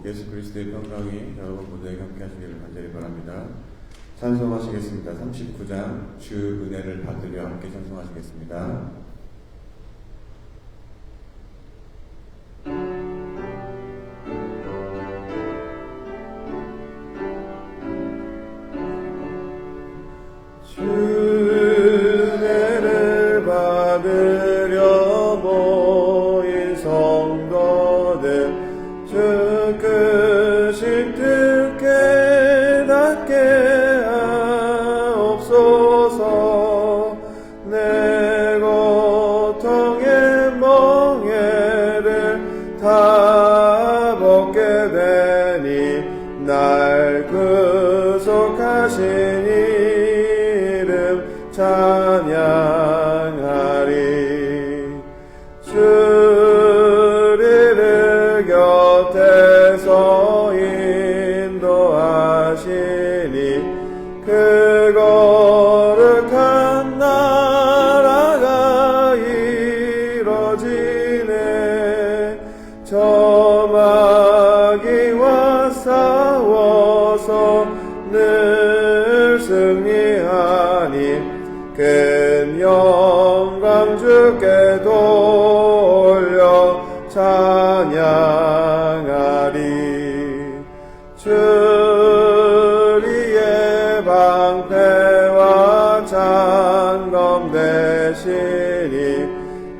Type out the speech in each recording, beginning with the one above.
예수 그리스도의 평강이 여러분 모두에게 함께 하시기를 간절히 바랍니다. 찬송하시겠습니다. 39장 주 은혜를 받으려 함께 찬송하시겠습니다. 날 구속하신 이름 찬양하리. 주리를 곁에서 인도하시니 그 거룩한 나라가 이뤄지네. 저마귀와 싸워서 늘 승리하니 큰 영광 주께 돌려 찬양하리. 주리의 방패와 찬검 되시니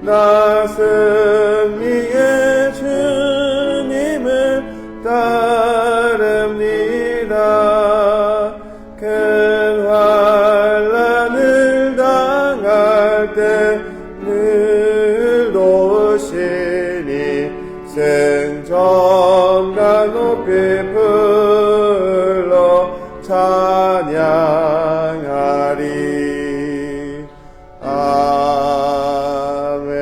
나 승리의 주님을 따릅니다. 큰 환난을 당할 때 늘 도우시니 생전과 높이 불러 찬양하리. 아멘.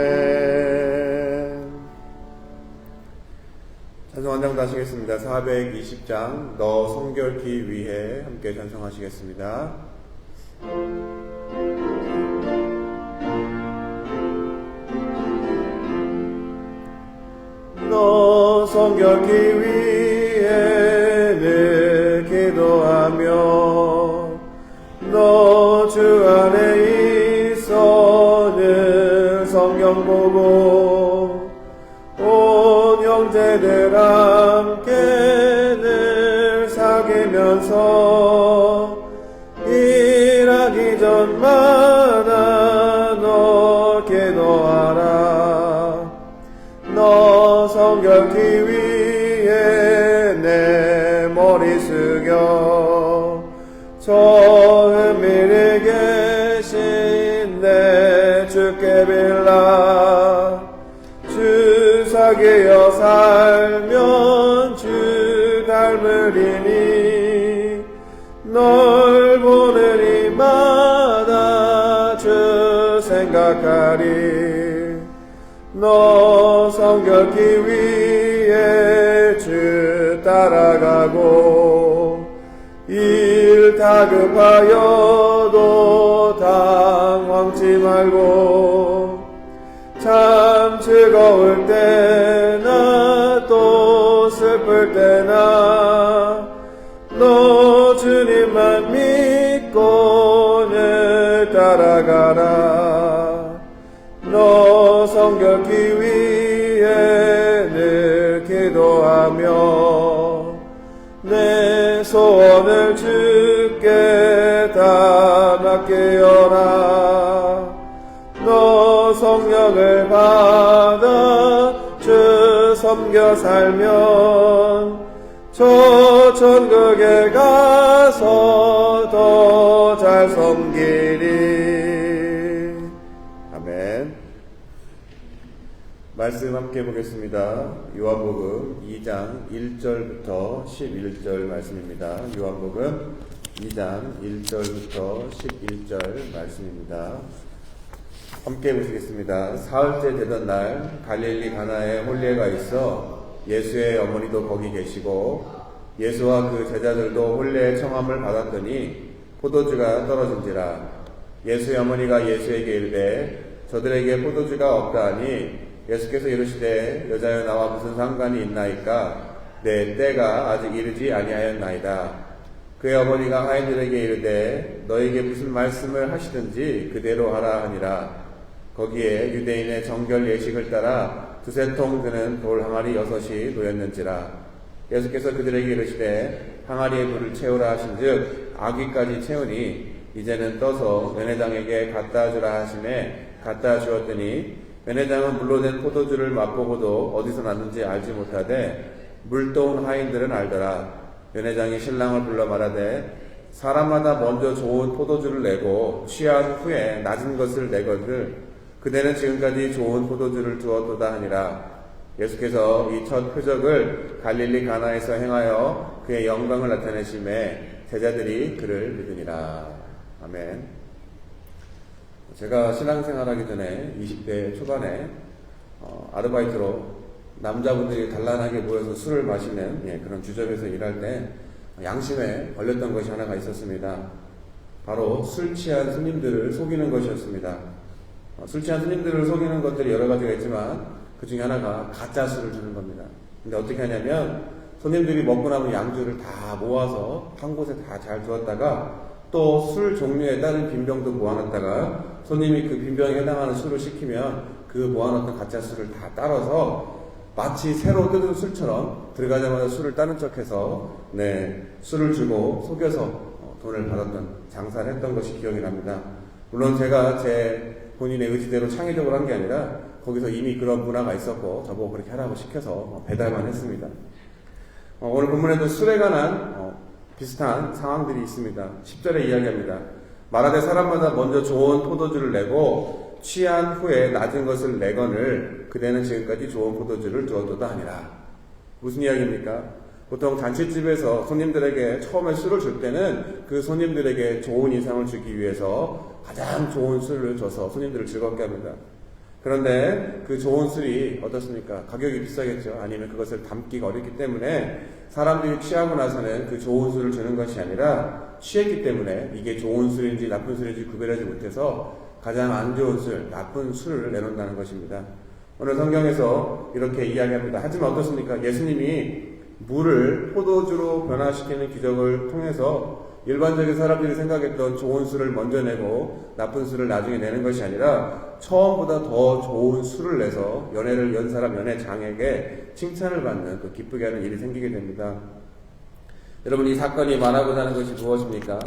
찬송 한 장 더 하시겠습니다. 420장 너 성결케 위해 함께 찬송하시겠습니다. 너 성결케 위해 늘 기도하며 너 주 안에 있어 늘 성경 보고 온 형제들 함께 늘 사귀면서 일하기 전마다 너 기도하라. 너 성결케 위해 내 머리 숙여 저 은밀히 계신 내 주께 빌라. 주 사귀어 살면 주 닮으리니 널 보는 이마다 주 생각하리. 너 성결케 위해 주 따라가고 일 다급하여도 당황치 말고 참 즐거울 때나 또 슬플 때나 너 주님만 믿고 늘 따라가라. 너 성결케 위해 늘 기도하며 내 소원을 주께 다 맡기어라. 너 성령을 받아 주 섬겨 살면 저 천국에 가서 더 잘 섬기리. 아멘. 말씀 함께 보겠습니다. 요한복음 2장 1절부터 11절 말씀입니다. 요한복음 2장 1절부터 11절 말씀입니다. 함께 보시겠습니다. 사흘째 되던 날 갈릴리 가나에 혼례가 있어 예수의 어머니도 거기 계시고 예수와 그 제자들도 혼례의 청함을 받았더니 포도주가 떨어진지라. 예수의 어머니가 예수에게 이르되 저들에게 포도주가 없다 하니 예수께서 이르시되 여자여 나와 무슨 상관이 있나이까. 내 때가 아직 이르지 아니하였나이다. 그의 어머니가 하인들에게 이르되 너에게 무슨 말씀을 하시든지 그대로 하라 하니라. 거기에 유대인의 정결 예식을 따라 두세 통 드는 돌 항아리 6이 놓였는지라. 예수께서 그들에게 이르시되 항아리에 물을 채우라 하신즉 아귀까지 채우니 이제는 떠서 연회장에게 갖다 주라 하시매 갖다 주었더니 연회장은 물로 된 포도주를 맛보고도 어디서 났는지 알지 못하되 물도온 하인들은 알더라. 연회장이 신랑을 불러 말하되 사람마다 먼저 좋은 포도주를 내고 취한 후에 낮은 것을 내거늘 그대는 지금까지 좋은 포도주를 두었도다 하니라. 예수께서 이 첫 표적을 갈릴리 가나에서 행하여 그의 영광을 나타내심에 제자들이 그를 믿으니라. 아멘. 제가 신앙생활하기 전에 20대 초반에 아르바이트로 남자분들이 단란하게 모여서 술을 마시는 그런 주점에서 일할 때 양심에 걸렸던 것이 하나가 있었습니다. 바로 술 취한 손님들을 속이는 것이었습니다. 술 취한 손님들을 속이는 것들이 여러 가지가 있지만 그 중에 하나가 가짜 술을 주는 겁니다. 근데 어떻게 하냐면 손님들이 먹고 남은 양주를 다 모아서 한 곳에 다 잘 두었다가 또 술 종류에 따른 빈병도 모아놨다가 손님이 그 빈병에 해당하는 술을 시키면 그 모아놨던 가짜 술을 다 따라서 마치 새로 뜯은 술처럼 들어가자마자 술을 따는 척해서 술을 주고 속여서 돈을 받았던 장사를 했던 것이 기억이 납니다. 물론 제가 제 본인의 의지대로 창의적으로 한 게 아니라 거기서 이미 그런 문화가 있었고 저보고 그렇게 하라고 시켜서 배달만 했습니다. 오늘 본문에도 술에 관한 비슷한 상황들이 있습니다. 10절에 이야기합니다. 말하되 사람마다 먼저 좋은 포도주를 내고 취한 후에 낮은 것을 내거늘 그대는 지금까지 좋은 포도주를 두었도다 하니라. 무슨 이야기입니까? 보통 잔치집에서 손님들에게 처음에 술을 줄 때는 그 손님들에게 좋은 인상을 주기 위해서 가장 좋은 술을 줘서 손님들을 즐겁게 합니다. 그런데 그 좋은 술이 어떻습니까? 가격이 비싸겠죠. 아니면 그것을 담기가 어렵기 때문에 사람들이 취하고 나서는 그 좋은 술을 주는 것이 아니라 취했기 때문에 이게 좋은 술인지 나쁜 술인지 구별하지 못해서 가장 안 좋은 술, 나쁜 술을 내놓는다는 것입니다. 오늘 성경에서 이렇게 이야기합니다. 하지만 어떻습니까? 예수님이 물을 포도주로 변화시키는 기적을 통해서 일반적인 사람들이 생각했던 좋은 술을 먼저 내고 나쁜 술을 나중에 내는 것이 아니라 처음보다 더 좋은 술을 내서 연회를 연 사람 연회장에게 칭찬을 받는 또 기쁘게 하는 일이 생기게 됩니다. 여러분, 이 사건이 말하고자 하는 것이 무엇입니까?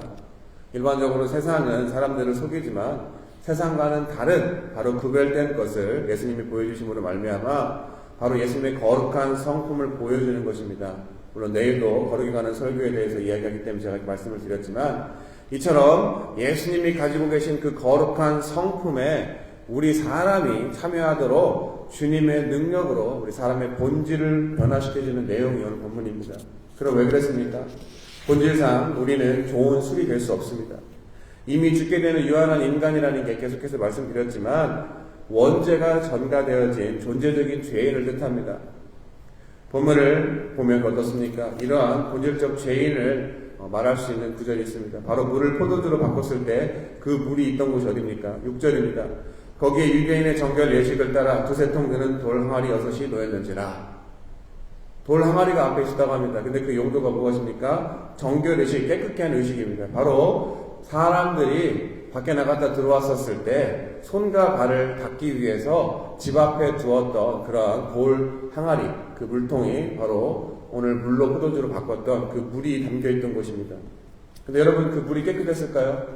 일반적으로 세상은 사람들을 속이지만 세상과는 다른 바로 구별된 것을 예수님이 보여주심으로 말미암아 바로 예수님의 거룩한 성품을 보여주는 것입니다. 물론 내일도 거룩에 관한 설교에 대해서 이야기하기 때문에 제가 말씀을 드렸지만 이처럼 예수님이 가지고 계신 그 거룩한 성품에 우리 사람이 참여하도록 주님의 능력으로 우리 사람의 본질을 변화시켜주는 내용이 오늘 본문입니다. 그럼 왜 그랬습니까? 본질상 우리는 좋은 술이 될 수 없습니다. 이미 죽게 되는 유한한 인간이라는 게 계속해서 말씀드렸지만 원죄가 전가되어진 존재적인 죄인을 뜻합니다. 본문을 보면 어떻습니까? 이러한 본질적 죄인을 말할 수 있는 구절이 있습니다. 바로 물을 포도주로 바꿨을 때 그 물이 있던 곳이 어디입니까? 6절입니다. 거기에 유대인의 정결 예식을 따라 두세 통 드는 돌 항아리 6이 놓였는지라. 돌 항아리가 앞에 있었다고 합니다. 근데 그 용도가 무엇입니까? 정결 예식, 깨끗게 하는 의식입니다. 바로 사람들이 밖에 나갔다 들어왔었을 때 손과 발을 닦기 위해서 집 앞에 두었던 그런 돌 항아리, 그 물통이 바로 오늘 물로 포도주로 바꿨던 그 물이 담겨있던 곳입니다. 근데 여러분, 그 물이 깨끗했을까요?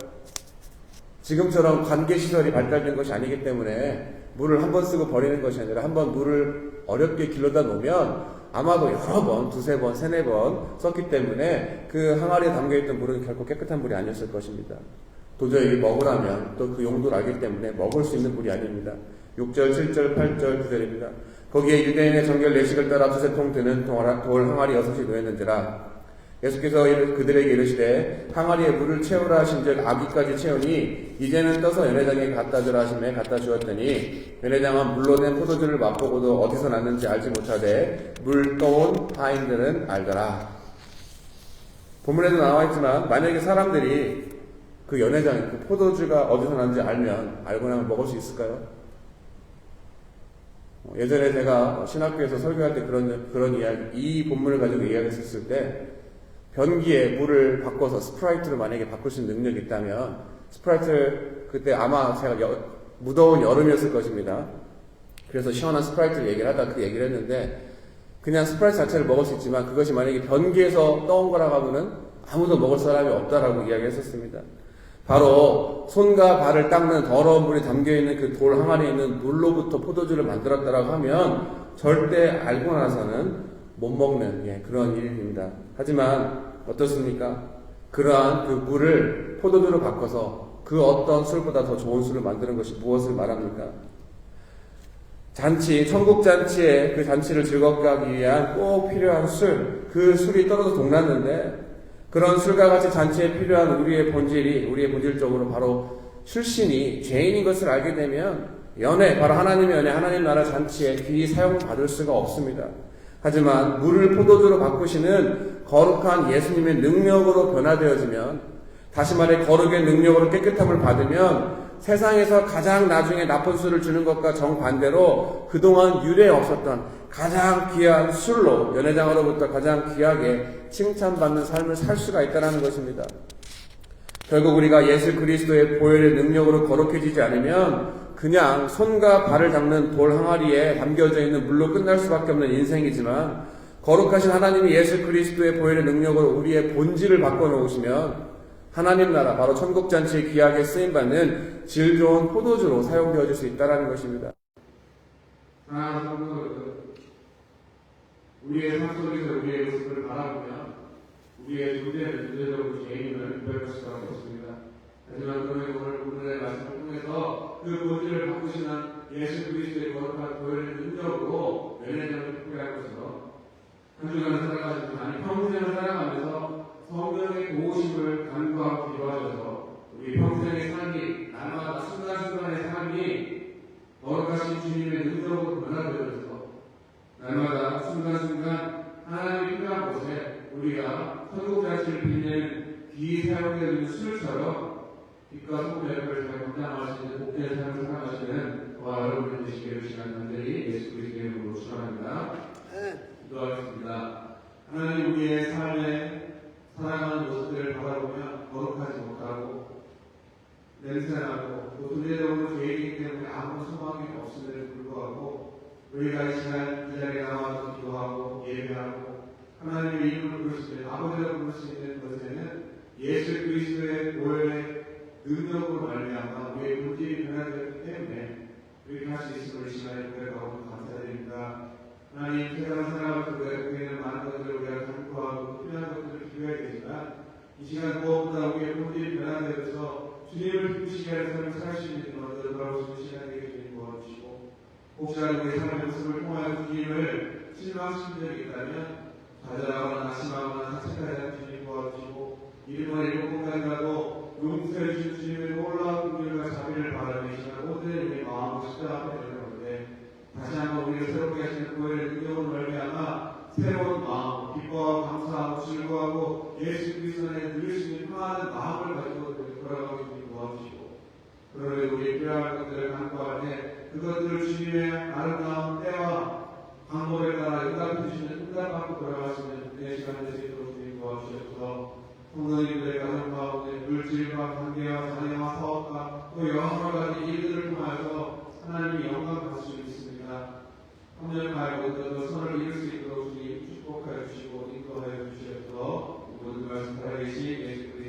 지금처럼 관계시설이 발달된 것이 아니기 때문에 물을 한 번 쓰고 버리는 것이 아니라 한 번 물을 어렵게 길러다 놓으면 아마도 여러 번, 두세 번, 세네 번 썼기 때문에 그 항아리에 담겨있던 물은 결코 깨끗한 물이 아니었을 것입니다. 도저히 먹으라면 또 그 용도를 알기 때문에 먹을 수 있는 물이 아닙니다. 6절, 7절, 8절, 9절입니다. 거기에 유대인의 정결 예식을 따라 두세 통 드는 돌 항아리 6이 놓였는지라. 예수께서 그들에게 이르시되 항아리에 물을 채우라 하신즉 아귀까지 채우니 이제는 떠서 연회장에 갖다 주라 하시매 갖다 주었더니 연회장은 물로 된 포도주를 맛보고도 어디서 났는지 알지 못하되 물 떠온 하인들은 알더라. 본문에도 나와 있지만 만약에 사람들이 그 연회장에 그 포도주가 어디서 났는지 알고 나면 먹을 수 있을까요? 예전에 제가 신학교에서 설교할 때 그런 이야기, 이 본문을 가지고 이야기했었을 때, 변기에 물을 바꿔서 스프라이트로 만약에 바꿀 수 있는 능력이 있다면, 스프라이트를 그때 아마 제가 무더운 여름이었을 것입니다. 그래서 시원한 스프라이트를 얘기를 하다 그 얘기를 했는데, 그냥 스프라이트 자체를 먹을 수 있지만 그것이 만약에 변기에서 떠온 거라고 하면은 아무도 먹을 사람이 없다라고 이야기했었습니다. 바로 손과 발을 닦는 더러운 물이 담겨있는 그 돌 항아리에 있는 물로부터 포도주를 만들었다라고 하면 절대 알고 나서는 못 먹는 그런 일입니다. 하지만 어떻습니까? 그러한 그 물을 포도주로 바꿔서 그 어떤 술보다 더 좋은 술을 만드는 것이 무엇을 말합니까? 잔치, 천국 잔치에 그 잔치를 즐겁게 하기 위한 꼭 필요한 술, 그 술이 떨어져 동났는데 그런 술과 같이 잔치에 필요한 우리의 본질적으로 바로 출신이 죄인인 것을 알게 되면 바로 하나님의 연회, 하나님 나라 잔치에 귀히 사용받을 수가 없습니다. 하지만 물을 포도주로 바꾸시는 거룩한 예수님의 능력으로 변화되어지면, 다시 말해 거룩의 능력으로 깨끗함을 받으면 세상에서 가장 나중에 나쁜 술을 주는 것과 정반대로 그동안 유례 없었던 가장 귀한 술로 연회장으로부터 가장 귀하게 칭찬받는 삶을 살 수가 있다는 것입니다. 결국 우리가 예수 그리스도의 보혈의 능력으로 거룩해지지 않으면 그냥 손과 발을 닦는 돌 항아리에 담겨져 있는 물로 끝날 수밖에 없는 인생이지만, 거룩하신 하나님이 예수 그리스도의 보혈의 능력으로 우리의 본질을 바꿔놓으시면 하나님 나라, 바로 천국잔치에 귀하게 쓰임받는 질 좋은 포도주로 사용되어질 수 있다는 것입니다. 우리의 삶 속에서 우리의 모습을 바라보면 우리의 존재는 존재적으로 죄인을 구별할 수가 없습니다. 하지만 오늘의 말씀을 통해서 그 본질을 바꾸시는 예수 그리스도의 거룩한 보혈의 능력으로 연회장을 포기할 것으로 한 주간을 살아가시고, 아니 평생을 살아가면서 성령의 도우심을 간구하고 기도하셔서 우리 평생의 삶이, 날마다 순간순간의 삶이 거룩하신 주님의 능력으로 변화되어져서 날마다 순간순간 하나님의 필요한 곳에 우리가 천국잔치를 빛내는 귀히 사용되는 술처럼 빛과 소금의 역할을 잘 감당하시는 복된 삶을 살아가시는 저와 여러분이 되시기를 시간 간절히 예수 그리스도의 이름으로 축원합니다. 기도하겠습니다. 하나님, 우리의 삶에 살아가는 모습들을 바라보면 거룩하지 못하고 냄새나고 또 존재적으로 죄이기 때문에 아무 소망이 없음에도 불구하고 우리가 이 시간 이 자리에 나와서 기도하고 예배하고 하나님의 이름을 부를 수 있는, 아버지라 부를 수 있는 것에는 예수 그리스도의 보혈의 능력으로 말미암아 우리의 본질이 변화되었기 때문에 이렇게 할 수 있음을 이 시간에 고백하고 감사드립니다. 하나님, 세상을 살아가면서 고백되는 많은 것들을 우리가 간구하고 필요한 것들을 기도해야 되지만 이 시간 무엇보다 우리의 본질이 변화되어서 주님을 기쁘시게 하는 삶을 살 수 있는 것들을 바라보시는 시간이 되게 주님 도와주시고, 혹시라도 우리 삶의 모습을 통하여 주님을 실망시킨 적이 있다면 좌절하거나 낙심하거나 자책하지 않는 주님 도와주시고, 이름을 일곱 번까지 가도 용서해 주신 주님의 놀라운 긍휼과 자비를 바라는 이 시간 모든 우리의 마음을 십자가 앞에 내려놓는데 다시 한번 우리를 새롭게 하시는 보혈의 능력으로 말미암아 새로운 마음, 기뻐하고 감사하고 즐거워하고 예수 그리스도 안에 늘 수 있는 평안한 마음을 가지고 돌아가고 주님 도와주시고, 그러면 우리의 필요한 것들을 간구할 때 그것들을 주님의 아름다운 때와 방법에 따라 응답해 주시는 응답받고 돌아가시는 내 시간 될 수 있도록 주님 도와주셔서 성도님들의 가정 가운데 물질과 관계와 자녀와 사업과 또 여러 가지 일들을 통하여서 하나님이 영광 받을 수 있습니다. 3년 말고 또 선을 이룰 수 있도록 주님 축복하여 주시고 인도하여 주시옵소서. 모든 말씀 살아계신 예수 그리스도